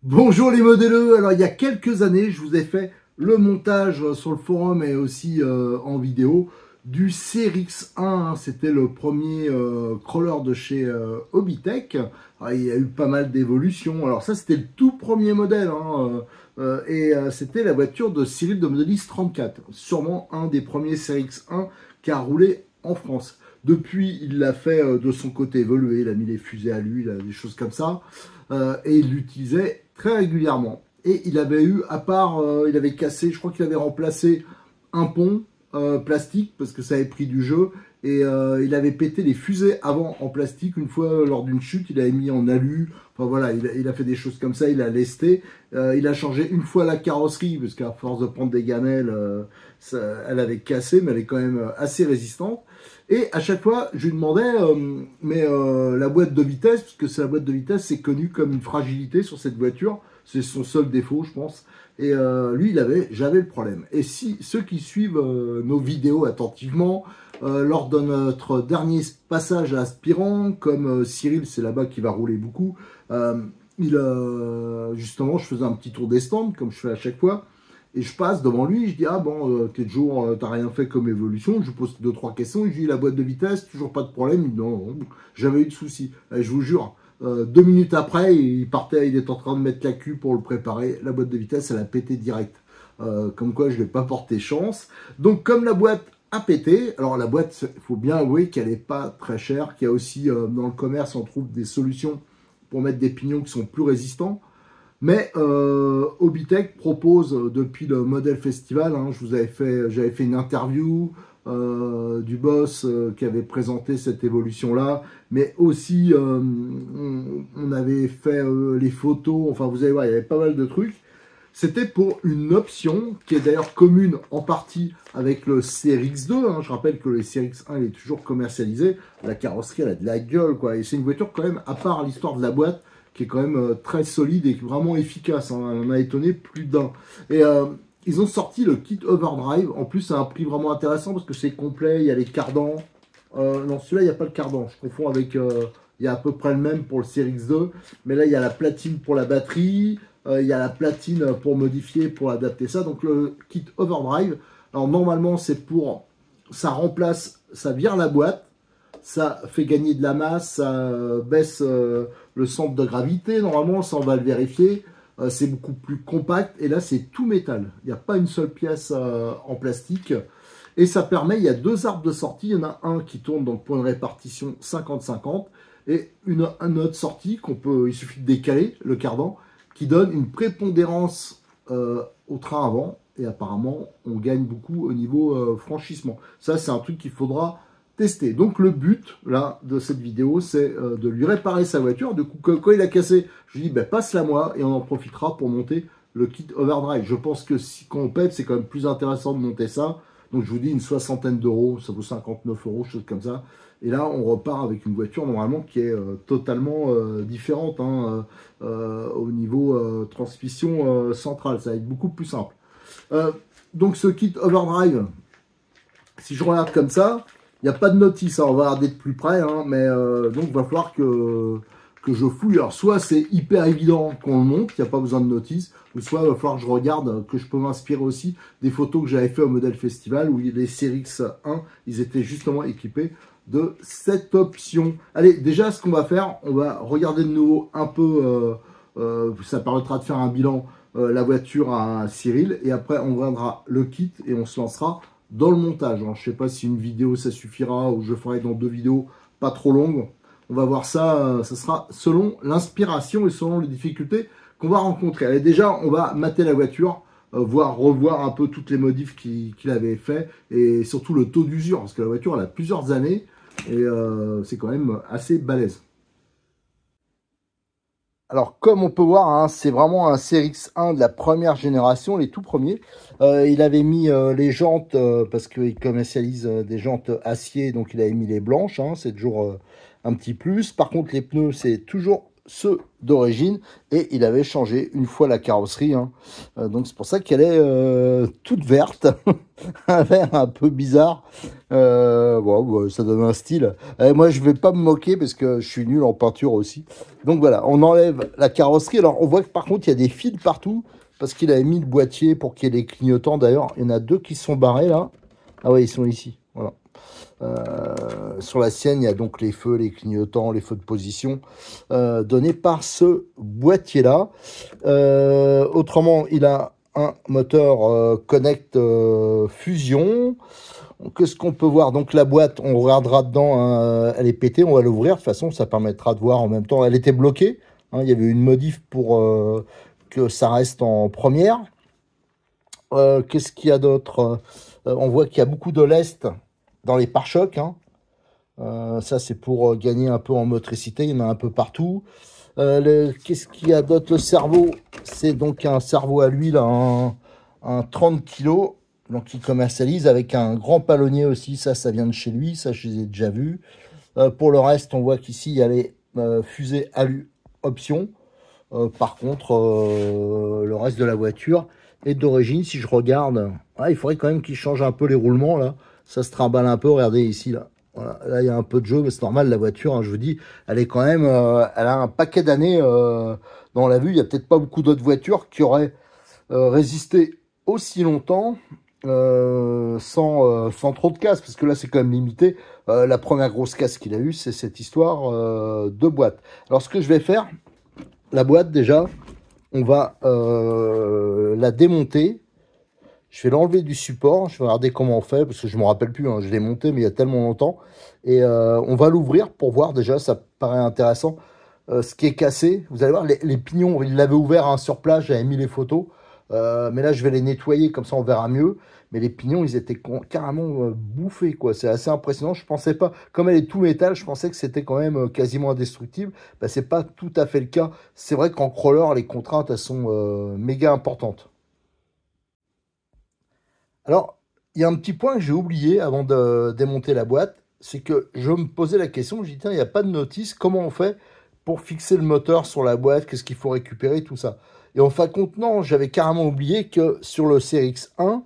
Bonjour les modéleux. Alors il y a quelques années, je vous ai fait le montage sur le forum et aussi en vidéo du CRX1, hein. C'était le premier crawler de chez Hobbytech. Alors, il y a eu pas mal d'évolutions. Alors ça c'était le tout premier modèle, hein, c'était la voiture de Cyril de Modelis 34. Sûrement un des premiers CRX1 qui a roulé en France. Depuis, il l'a fait de son côté évoluer, il a mis les fusées à lui, des choses comme ça. Et il l'utilisait très régulièrement. Et il avait eu, à part, il avait cassé, je crois qu'il avait remplacé un pont plastique parce que ça avait pris du jeu. Et il avait pété les fusées avant en plastique. Une fois, lors d'une chute, il avait mis en alu. Enfin voilà, il a fait des choses comme ça, il a lesté. Il a changé une fois la carrosserie, parce qu'à force de prendre des gamelles, elle avait cassé, mais elle est quand même assez résistante. Et à chaque fois, je lui demandais, la boîte de vitesse, parce que c'est la boîte de vitesse, c'est connu comme une fragilité sur cette voiture. C'est son seul défaut, je pense. Et lui, j'avais le problème. Et si ceux qui suivent nos vidéos attentivement, lors de notre dernier passage à Aspirant, comme Cyril, c'est là-bas qui va rouler beaucoup, justement, je faisais un petit tour des stands, comme je fais à chaque fois. Et je passe devant lui, je dis, ah bon, t'es toujours, t'as rien fait comme évolution. Je lui pose 2-3 questions, je lui dis, la boîte de vitesse, toujours pas de problème. Il dit, non, non, j'avais eu de soucis. Et je vous jure, 2 minutes après, il partait, il était en train de mettre la queue pour le préparer. La boîte de vitesse, elle a pété direct. Comme quoi, je ne l'ai pas porté chance. Donc, comme la boîte a pété, alors la boîte, il faut bien avouer qu'elle n'est pas très chère, qu'il y a aussi, dans le commerce, on trouve des solutions pour mettre des pignons qui sont plus résistants. Mais Hobbytech propose depuis le Model Festival, hein, j'avais fait une interview du boss qui avait présenté cette évolution-là, mais aussi on avait fait les photos, enfin vous allez voir, il y avait pas mal de trucs. C'était pour une option qui est d'ailleurs commune en partie avec le CRX2. Hein. Je rappelle que le CRX1 il est toujours commercialisé. La carrosserie elle a de la gueule, quoi. Et c'est une voiture quand même, à part l'histoire de la boîte, qui est quand même très solide et vraiment efficace. Hein. On a étonné plus d'un. Et ils ont sorti le kit Overdrive. En plus, c'est un prix vraiment intéressant parce que c'est complet. Il y a les cardans. Non, celui-là, il n'y a pas le cardan. Je confonds avec... il y a à peu près le même pour le CRX2. Mais là, il y a la platine pour la batterie. Il y a la platine pour modifier, pour adapter ça. Donc, le kit Overdrive. Alors, normalement, c'est pour... Ça remplace... Ça vire la boîte. Ça fait gagner de la masse, ça baisse le centre de gravité, normalement, ça on va le vérifier. C'est beaucoup plus compact, et là c'est tout métal. Il n'y a pas une seule pièce en plastique. Et ça permet, il y a deux arbres de sortie, il y en a un qui tourne donc pour une répartition 50-50, et une autre sortie il suffit de décaler le cardan, qui donne une prépondérance au train avant, et apparemment on gagne beaucoup au niveau franchissement. Ça c'est un truc qu'il faudra tester. Donc le but là de cette vidéo, c'est de lui réparer sa voiture. Du coup, quand il a cassé, je lui dis ben, passe-la moi et on en profitera pour monter le kit Overdrive. Je pense que si quand on pète, c'est quand même plus intéressant de monter ça. Donc je vous dis une soixantaine d'euros, ça vaut 59 euros, chose comme ça. Et là, on repart avec une voiture normalement qui est totalement différente hein, au niveau transmission centrale. Ça va être beaucoup plus simple. Donc ce kit Overdrive, si je regarde comme ça, il n'y a pas de notice, hein, on va regarder de plus près, hein, mais donc il va falloir que je fouille. Alors soit c'est hyper évident qu'on le monte, il n'y a pas besoin de notice, ou soit il va falloir que je regarde, que je peux m'inspirer aussi des photos que j'avais fait au Model Festival, où les CRX 1, ils étaient justement équipés de cette option. Allez, déjà ce qu'on va faire, on va regarder de nouveau un peu, ça permettra de faire un bilan, la voiture à Cyril, et après on vendra le kit et on se lancera dans le montage. Alors, je ne sais pas si une vidéo ça suffira ou je ferai dans 2 vidéos pas trop longues. On va voir ça, ça sera selon l'inspiration et selon les difficultés qu'on va rencontrer. Allez, déjà, on va mater la voiture, revoir un peu toutes les modifs qu'il avait fait et surtout le taux d'usure parce que la voiture elle a plusieurs années et c'est quand même assez balèze. Alors, comme on peut voir, hein, c'est vraiment un CRX1 de la première génération, les tout premiers. Il avait mis les jantes, parce qu'il commercialise des jantes acier, donc il avait mis les blanches, hein, c'est toujours un petit plus. Par contre, les pneus, c'est toujours ceux d'origine, et il avait changé une fois la carrosserie, hein. Donc c'est pour ça qu'elle est toute verte, un vert un peu bizarre. Bon, ça donne un style. Moi je vais pas me moquer parce que je suis nul en peinture aussi. Donc voilà, on enlève la carrosserie. Alors on voit que par contre il y a des fils partout parce qu'il avait mis le boîtier pour qu'il y ait des clignotants. D'ailleurs il y en a deux qui sont barrés là. Ah ouais, ils sont ici, voilà. Sur la sienne, il y a donc les feux, les clignotants, les feux de position donnés par ce boîtier-là. Autrement, il a un moteur Connect Fusion. Qu'est-ce qu'on peut voir? Donc la boîte, on regardera dedans, hein, elle est pétée, on va l'ouvrir. De toute façon, ça permettra de voir en même temps. Elle était bloquée, hein, il y avait une modif pour que ça reste en première. Qu'est-ce qu'il y a d'autre? On voit qu'il y a beaucoup de lest dans les pare-chocs, hein. Ça, c'est pour gagner un peu en motricité. Il y en a un peu partout. Qu'est-ce qu'il y a d'autre? Le cerveau, c'est donc un cerveau à l'huile, un 30 kg. Donc, il commercialise avec un grand palonnier aussi. Ça vient de chez lui. Ça, je les ai déjà vus. Pour le reste, on voit qu'ici, il y a les fusées alu option. Par contre, le reste de la voiture est d'origine. Si je regarde, il faudrait quand même qu'il change un peu les roulements, là. Ça se trimballe un peu, regardez ici, là. Voilà. Là, il y a un peu de jeu, mais c'est normal, la voiture, hein, je vous dis, elle est quand même, elle a un paquet d'années dans la vue. Il n'y a peut-être pas beaucoup d'autres voitures qui auraient résisté aussi longtemps sans trop de casse, parce que là, c'est quand même limité. La première grosse casse qu'il a eue, c'est cette histoire de boîte. Alors, ce que je vais faire, la boîte, déjà, on va la démonter. Je vais l'enlever du support, je vais regarder comment on fait, parce que je ne me rappelle plus, hein, je l'ai monté, mais il y a tellement longtemps. Et on va l'ouvrir pour voir, déjà, ça paraît intéressant. Ce qui est cassé, vous allez voir, les pignons, il l'avait ouvert hein, sur place, j'avais mis les photos. Mais là, je vais les nettoyer, comme ça on verra mieux. Mais les pignons, ils étaient carrément bouffés, quoi. C'est assez impressionnant, je pensais pas, comme elle est tout métal, je pensais que c'était quand même quasiment indestructible. Bah, c'est pas tout à fait le cas. C'est vrai qu'en crawler, les contraintes, elles sont méga importantes. Alors, il y a un petit point que j'ai oublié avant de démonter la boîte, c'est que je me posais la question, je dis tiens, il n'y a pas de notice, comment on fait pour fixer le moteur sur la boîte, qu'est-ce qu'il faut récupérer, tout ça. Et en fin de compte, non, j'avais carrément oublié que sur le CRX1,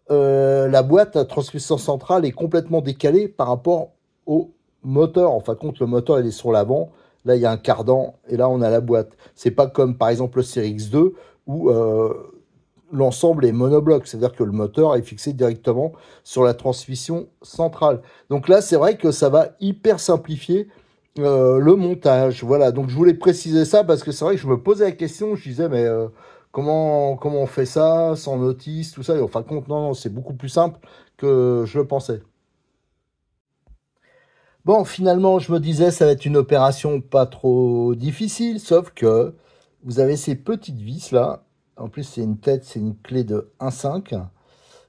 la boîte à transmission centrale est complètement décalée par rapport au moteur. En fin de compte, le moteur, il est sur l'avant, là, il y a un cardan, et là, on a la boîte. C'est pas comme, par exemple, le CRX2, où l'ensemble est monobloc, c'est-à-dire que le moteur est fixé directement sur la transmission centrale. Donc là, c'est vrai que ça va hyper simplifier le montage. Voilà, donc je voulais préciser ça parce que c'est vrai que je me posais la question, je disais, mais comment on fait ça sans notice, tout ça. Et en fin de compte, non, c'est beaucoup plus simple que je le pensais. Bon, finalement, je me disais, ça va être une opération pas trop difficile, sauf que vous avez ces petites vis là. En plus, c'est une tête, c'est une clé de 1,5.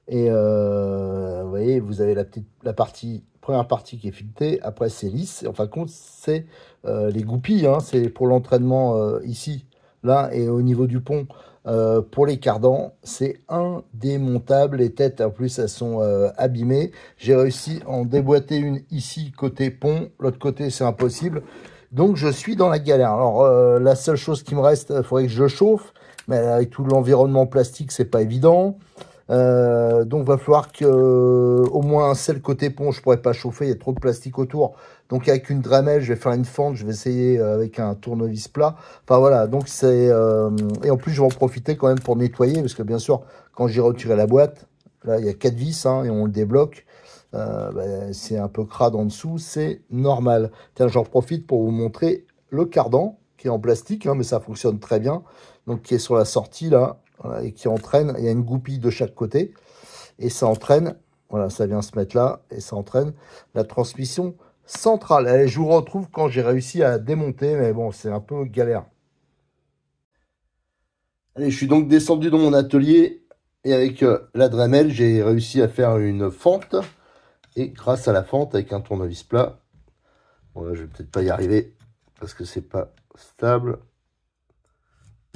Et vous voyez, vous avez la première partie qui est filetée. Après, c'est lisse. Et en fin de compte, c'est les goupilles. Hein, c'est pour l'entraînement ici, là, et au niveau du pont. Pour les cardans, c'est indémontable. Les têtes, en plus, elles sont abîmées. J'ai réussi à en déboîter une ici, côté pont. L'autre côté, c'est impossible. Donc, je suis dans la galère. Alors, la seule chose qui me reste, il faudrait que je le chauffe. Mais avec tout l'environnement plastique, c'est pas évident. Donc, va falloir que au moins celle côté pont, je pourrais pas chauffer. Il y a trop de plastique autour. Donc, avec une Dremel, je vais faire une fente. Je vais essayer avec un tournevis plat. Enfin, voilà. Donc, c'est... et en plus, je vais en profiter quand même pour nettoyer. Parce que, bien sûr, quand j'ai retiré la boîte, là, il y a 4 vis hein, et on le débloque. C'est un peu crade en dessous. C'est normal. Tiens, j'en profite pour vous montrer le cardan qui est en plastique. Hein, mais ça fonctionne très bien. Donc qui est sur la sortie là, voilà, et qui entraîne, il y a une goupille de chaque côté, et ça entraîne, voilà, ça vient se mettre là, et ça entraîne la transmission centrale. Allez, je vous retrouve quand j'ai réussi à démonter, mais bon, c'est un peu galère. Allez, je suis donc descendu dans mon atelier, et avec la Dremel, j'ai réussi à faire une fente, et grâce à la fente, avec un tournevis plat, bon là, je vais peut-être pas y arriver, parce que c'est pas stable.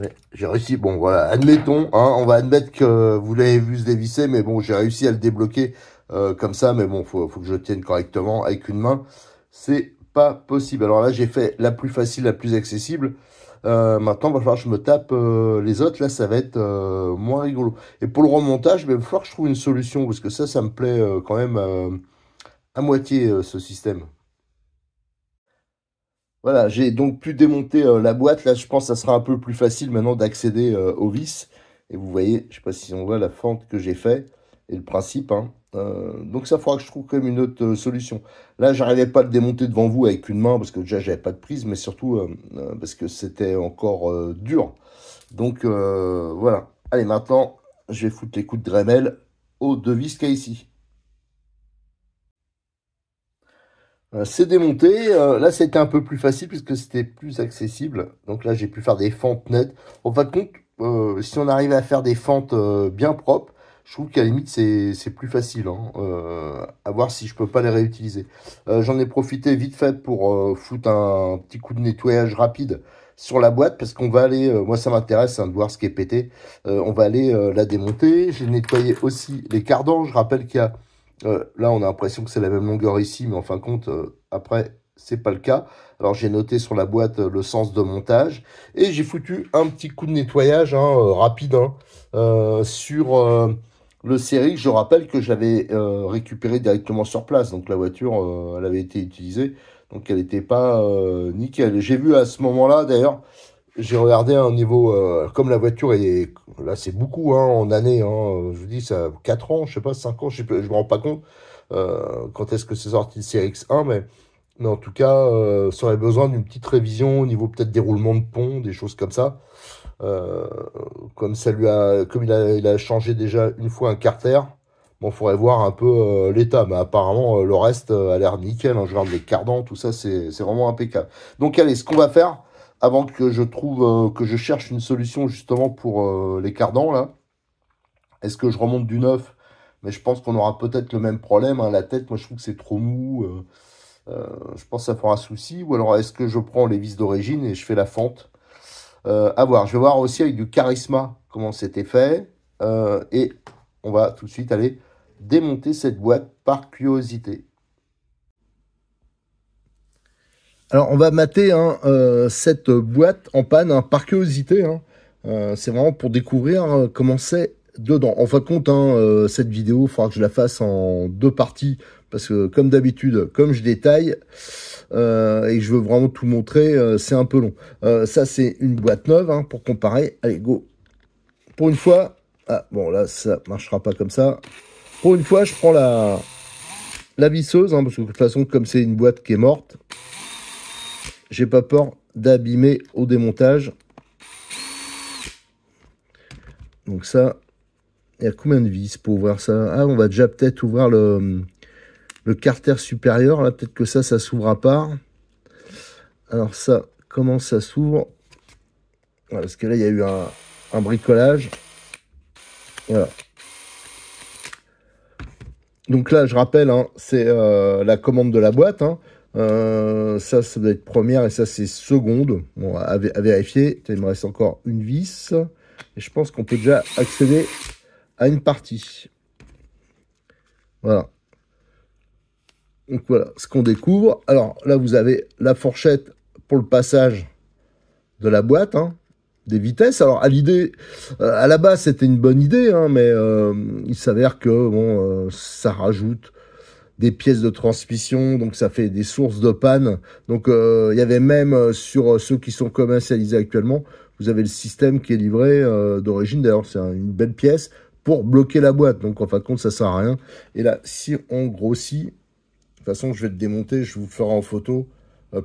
Mais j'ai réussi, bon voilà, admettons, hein, on va admettre que vous l'avez vu se dévisser, mais bon, j'ai réussi à le débloquer comme ça, mais bon, faut que je le tienne correctement avec une main, c'est pas possible. Alors là, j'ai fait la plus facile, la plus accessible. Maintenant, il va falloir que je me tape les autres. Là, ça va être moins rigolo. Et pour le remontage, il va falloir que je trouve une solution, parce que ça me plaît quand même à moitié, ce système. Voilà, j'ai donc pu démonter la boîte. Là, je pense que ça sera un peu plus facile maintenant d'accéder aux vis. Et vous voyez, je sais pas si on voit la fente que j'ai fait et le principe, hein. Donc ça faudra que je trouve quand même une autre solution. Là, j'arrivais pas à le démonter devant vous avec une main parce que déjà j'avais pas de prise, mais surtout parce que c'était encore dur. Donc voilà. Allez, maintenant, je vais foutre les coups de Dremel aux deux vis qu'il y a ici. C'est démonté. Là, c'était un peu plus facile puisque c'était plus accessible. Donc là, j'ai pu faire des fentes nettes. En fin de compte, si on arrive à faire des fentes bien propres, je trouve qu'à la limite, c'est plus facile, hein, à voir si je peux pas les réutiliser. J'en ai profité vite fait pour foutre un petit coup de nettoyage rapide sur la boîte parce qu'on va aller, moi ça m'intéresse, hein, de voir ce qui est pété. On va aller la démonter. J'ai nettoyé aussi les cardans. Je rappelle qu'il y a là, on a l'impression que c'est la même longueur ici, mais en fin de compte, après, c'est pas le cas. Alors, j'ai noté sur la boîte le sens de montage. Et j'ai foutu un petit coup de nettoyage, hein, rapide, hein, sur le série. Je rappelle que j'avais récupéré directement sur place. Donc, la voiture, elle avait été utilisée. Donc, elle n'était pas nickel. J'ai vu à ce moment-là, d'ailleurs, j'ai regardé un niveau, comme la voiture est, là c'est beaucoup, hein, en années, hein, je vous dis ça a 4 ans, je sais pas, 5 ans, je me rends pas compte quand est-ce que c'est sorti le Série X1, mais en tout cas, ça aurait besoin d'une petite révision au niveau peut-être des roulements de pont, des choses comme ça. Euh, Comme ça lui a, comme il a changé déjà une fois un carter, bon, faudrait voir un peu l'état, mais apparemment le reste a l'air nickel, hein, je regarde les cardans, tout ça, c'est vraiment impeccable. Donc allez, ce qu'on va faire, avant que je trouve, que je cherche une solution justement pour les cardans, là, est-ce que je remonte du neuf? Mais je pense qu'on aura peut-être le même problème, hein, la tête, moi je trouve que c'est trop mou, je pense que ça fera souci, ou alors est-ce que je prends les vis d'origine et je fais la fente? À voir. Je vais voir aussi avec du charisma comment c'était fait. Et on va tout de suite aller démonter cette boîte par curiosité. Alors, on va mater, hein, cette boîte en panne, hein, par curiosité, hein. C'est vraiment pour découvrir comment c'est dedans. En fin de compte, hein, cette vidéo, il faudra que je la fasse en 2 parties. Parce que, comme d'habitude, comme je détaille, et que je veux vraiment tout montrer, c'est un peu long. Ça, c'est une boîte neuve, hein, pour comparer. Allez, go. Pour une fois... Ah, bon, là, ça marchera pas comme ça. Pour une fois, je prends la visseuse, hein, parce que de toute façon, comme c'est une boîte qui est morte, j'ai pas peur d'abîmer au démontage. Donc ça, il y a combien de vis pour ouvrir ça? Ah, on va déjà peut-être ouvrir le carter supérieur. Là, peut-être que ça s'ouvre à part. Alors ça, comment ça s'ouvre? Voilà, parce que là, il y a eu un bricolage. Voilà. Donc là, je rappelle, hein, c'est la commande de la boîte, hein. Ça doit être première et ça, c'est seconde. Bon, à vérifier. Il me reste encore une vis. Et je pense qu'on peut déjà accéder à une partie. Voilà. Donc voilà ce qu'on découvre. Alors là, vous avez la fourchette pour le passage de la boîte, hein, des vitesses. Alors à la base, c'était une bonne idée, hein, mais il s'avère que bon, ça rajoute des pièces de transmission, donc ça fait des sources de panne. Donc il y avait même sur ceux qui sont commercialisés actuellement, vous avez le système qui est livré d'origine. D'ailleurs, c'est une belle pièce pour bloquer la boîte. Donc en fin de compte, ça sert à rien. Et là, si on grossit, de toute façon, je vais le démonter, je vous le ferai en photo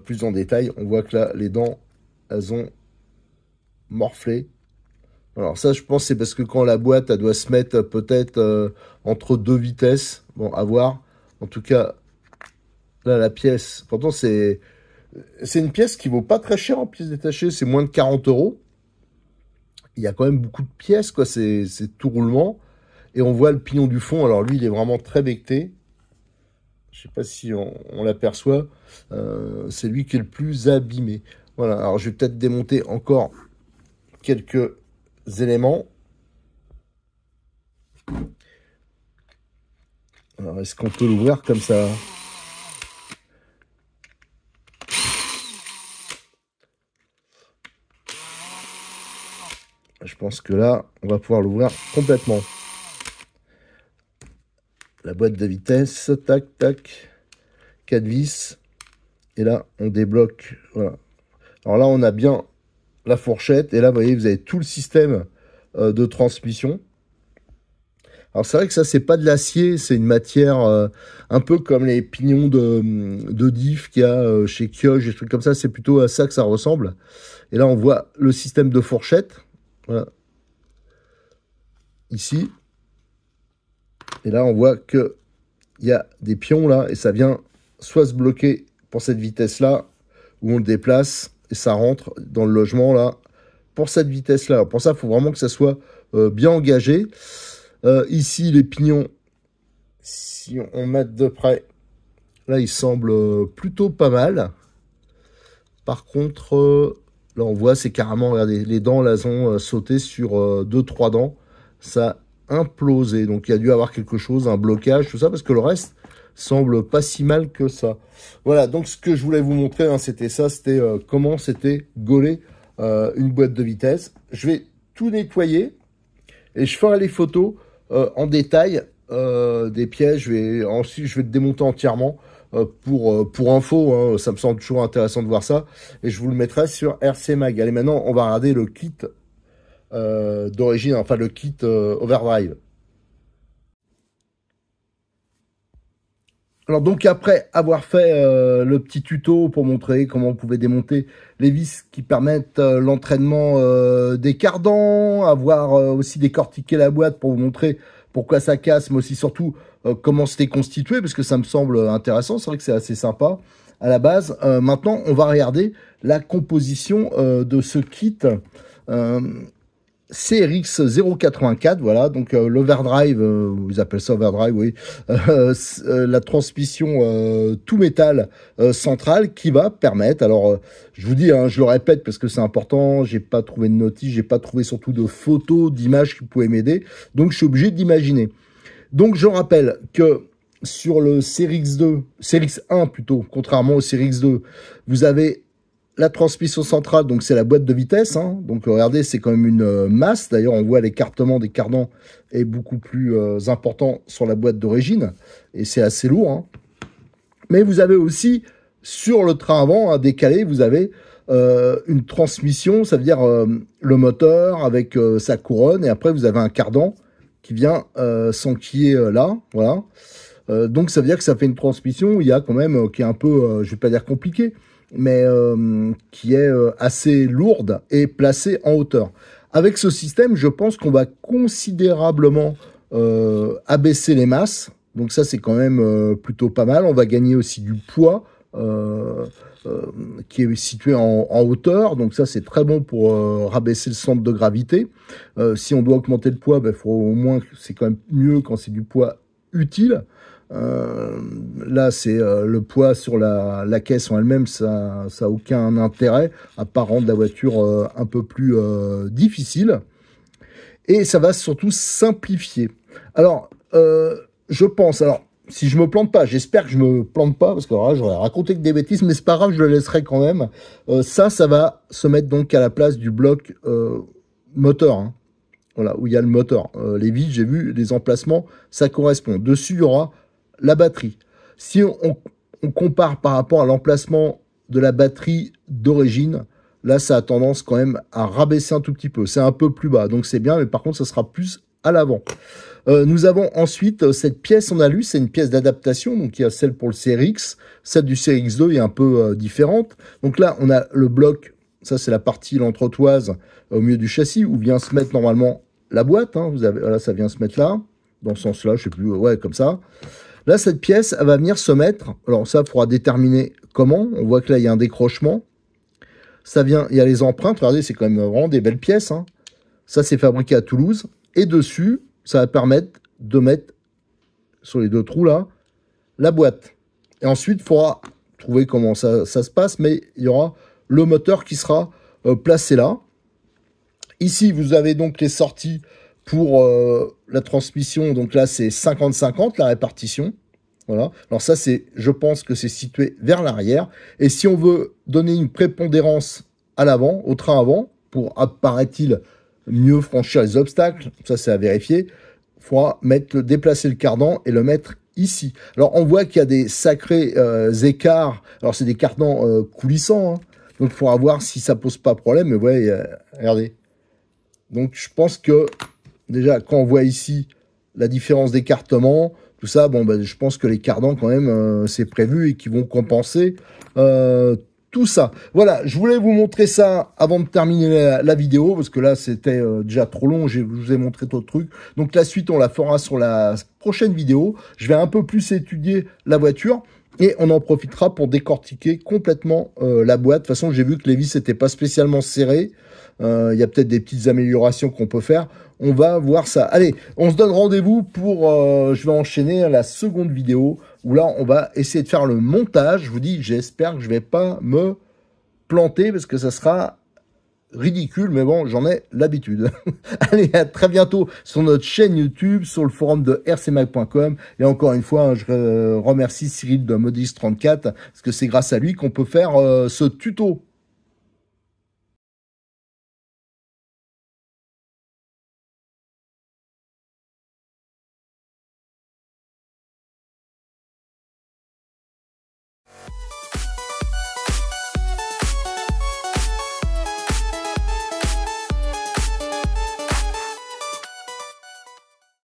plus en détail. On voit que là, les dents, elles ont morflé. Alors ça, je pense, c'est parce que quand la boîte, elle doit se mettre peut-être entre 2 vitesses. Bon, à voir. En tout cas, là, la pièce, pourtant, c'est une pièce qui vaut pas très cher en pièces détachées. C'est moins de 40 €. Il y a quand même beaucoup de pièces, quoi. C'est tout roulement. Et on voit le pignon du fond. Alors lui, il est vraiment très becté. Je sais pas si on l'aperçoit. C'est lui qui est le plus abîmé. Voilà. Alors je vais peut-être démonter encore quelques éléments. Alors est-ce qu'on peut l'ouvrir comme ça? je pense que là, on va pouvoir l'ouvrir complètement. La boîte de vitesse, tac, tac, 4 vis. Et là, on débloque, voilà. Alors là, on a bien la fourchette. Et là, vous voyez, vous avez tout le système de transmission. Alors c'est vrai que ça, c'est pas de l'acier, c'est une matière un peu comme les pignons de diff qu'il y a chez Kioge, des trucs comme ça. C'est plutôt à ça que ça ressemble. Et là, on voit le système de fourchette. Voilà. Ici. Et là, on voit qu'il y a des pions là. Et ça vient soit se bloquer pour cette vitesse-là, où on le déplace. Et ça rentre dans le logement là, pour cette vitesse-là. Pour ça, il faut vraiment que ça soit bien engagé. Ici, les pignons, si on met de près, là, ils semblent plutôt pas mal. Par contre, là, on voit, c'est carrément, regardez, les dents, là, elles ont sauté sur 2-3 dents. Ça a implosé. Donc, il y a dû avoir quelque chose, un blocage, tout ça, parce que le reste semble pas si mal que ça. Voilà, donc ce que je voulais vous montrer, hein, c'était ça, c'était comment c'était gaulé une boîte de vitesse. Je vais tout nettoyer et je ferai les photos en détail des pièces. Ensuite, je vais le démonter entièrement pour info. Hein, ça me semble toujours intéressant de voir ça. Et je vous le mettrai sur RC Mag. Allez, maintenant, on va regarder le kit d'origine, enfin le kit Overdrive. Alors donc après avoir fait le petit tuto pour montrer comment on pouvait démonter les vis qui permettent l'entraînement des cardans, avoir aussi décortiqué la boîte pour vous montrer pourquoi ça casse, mais aussi surtout comment c'était constitué, parce que ça me semble intéressant, c'est vrai que c'est assez sympa à la base. Maintenant, on va regarder la composition de ce kit CRX 084, voilà, donc l'overdrive, vous appelez ça overdrive, oui, la transmission tout métal centrale qui va permettre, alors je vous dis, hein, je le répète parce que c'est important, j'ai pas trouvé de notice, j'ai pas trouvé surtout de photos, d'images qui pouvaient m'aider, donc je suis obligé d'imaginer. Donc je rappelle que sur le CRX 1 plutôt, contrairement au CRX 2, vous avez la transmission centrale, donc c'est la boîte de vitesse, hein. Donc regardez, c'est quand même une masse. D'ailleurs, on voit l'écartement des cardans est beaucoup plus important sur la boîte d'origine, et c'est assez lourd, hein. Mais vous avez aussi, sur le train avant, hein, décalé, vous avez une transmission, ça veut dire le moteur avec sa couronne, et après vous avez un cardan qui vient s'enquiller là, voilà. Donc ça veut dire que ça fait une transmission où il y a quand même, qui est un peu, je vais pas dire compliqué, mais qui est assez lourde et placée en hauteur. Avec ce système, je pense qu'on va considérablement abaisser les masses. Donc ça, c'est quand même plutôt pas mal. On va gagner aussi du poids qui est situé en hauteur. Donc ça, c'est très bon pour rabaisser le centre de gravité. Si on doit augmenter le poids, ben, faut au moins, c'est quand même mieux quand c'est du poids utile. Là, c'est le poids sur la caisse en elle-même, ça a aucun intérêt, à part rendre la voiture un peu plus difficile. Et ça va surtout simplifier. Alors, je pense, alors, si je me plante pas, j'espère que je me plante pas, parce que là, j'aurais raconté que des bêtises, mais c'est pas grave, je le laisserai quand même. Ça va se mettre donc à la place du bloc moteur, hein. Voilà, où il y a le moteur. Les vis, j'ai vu, les emplacements, ça correspond. Dessus, il y aura la batterie. Si on compare par rapport à l'emplacement de la batterie d'origine, là, ça a tendance quand même à rabaisser un tout petit peu. C'est un peu plus bas, donc c'est bien, mais par contre, ça sera plus à l'avant. Nous avons ensuite cette pièce en alu, c'est une pièce d'adaptation, donc il y a celle pour le CRX, celle du CRX2 est un peu différente. Donc là, on a le bloc, ça c'est la partie l'entretoise au milieu du châssis, où vient se mettre normalement la boîte, hein. Vous avez, voilà, ça vient se mettre là, dans ce sens-là, je sais plus, ouais, comme ça. Là, cette pièce, elle va venir se mettre, alors ça, il faudra déterminer comment. On voit que là, il y a un décrochement. Ça vient, il y a les empreintes, regardez, c'est quand même vraiment des belles pièces, hein. Ça, c'est fabriqué à Toulouse. Et dessus, ça va permettre de mettre, sur les deux trous là, la boîte. Et ensuite, il faudra trouver comment ça se passe, mais il y aura le moteur qui sera placé là. Ici, vous avez donc les sorties pour la transmission. Donc là, c'est 50-50, la répartition. Voilà. Alors ça, je pense que c'est situé vers l'arrière. Et si on veut donner une prépondérance à l'avant, au train avant, pour, paraît-il, mieux franchir les obstacles, ça c'est à vérifier. Il faudra déplacer le cardan et le mettre ici. Alors on voit qu'il y a des sacrés écarts, alors c'est des cardans coulissants, hein. Donc il faudra voir si ça pose pas problème, mais ouais, regardez. Donc je pense que, déjà, quand on voit ici la différence d'écartement, tout ça, bon, ben, je pense que les cardans, quand même, c'est prévu et qu'ils vont compenser tout ça. Voilà, je voulais vous montrer ça avant de terminer la vidéo, parce que là, c'était déjà trop long, je vous ai montré d'autres trucs. Donc la suite, on la fera sur la prochaine vidéo. Je vais un peu plus étudier la voiture. Et on en profitera pour décortiquer complètement la boîte. De toute façon, j'ai vu que les vis n'étaient pas spécialement serrées. Il y a peut-être des petites améliorations qu'on peut faire. On va voir ça. Allez, on se donne rendez-vous pour... je vais enchaîner la seconde vidéo où là, on va essayer de faire le montage. Je vous dis, j'espère que je ne vais pas me planter parce que ça sera ridicule, mais bon, j'en ai l'habitude. Allez, à très bientôt sur notre chaîne YouTube, sur le forum de rcmag.com. Et encore une fois, je remercie Cyril de Modis34 parce que c'est grâce à lui qu'on peut faire ce tuto.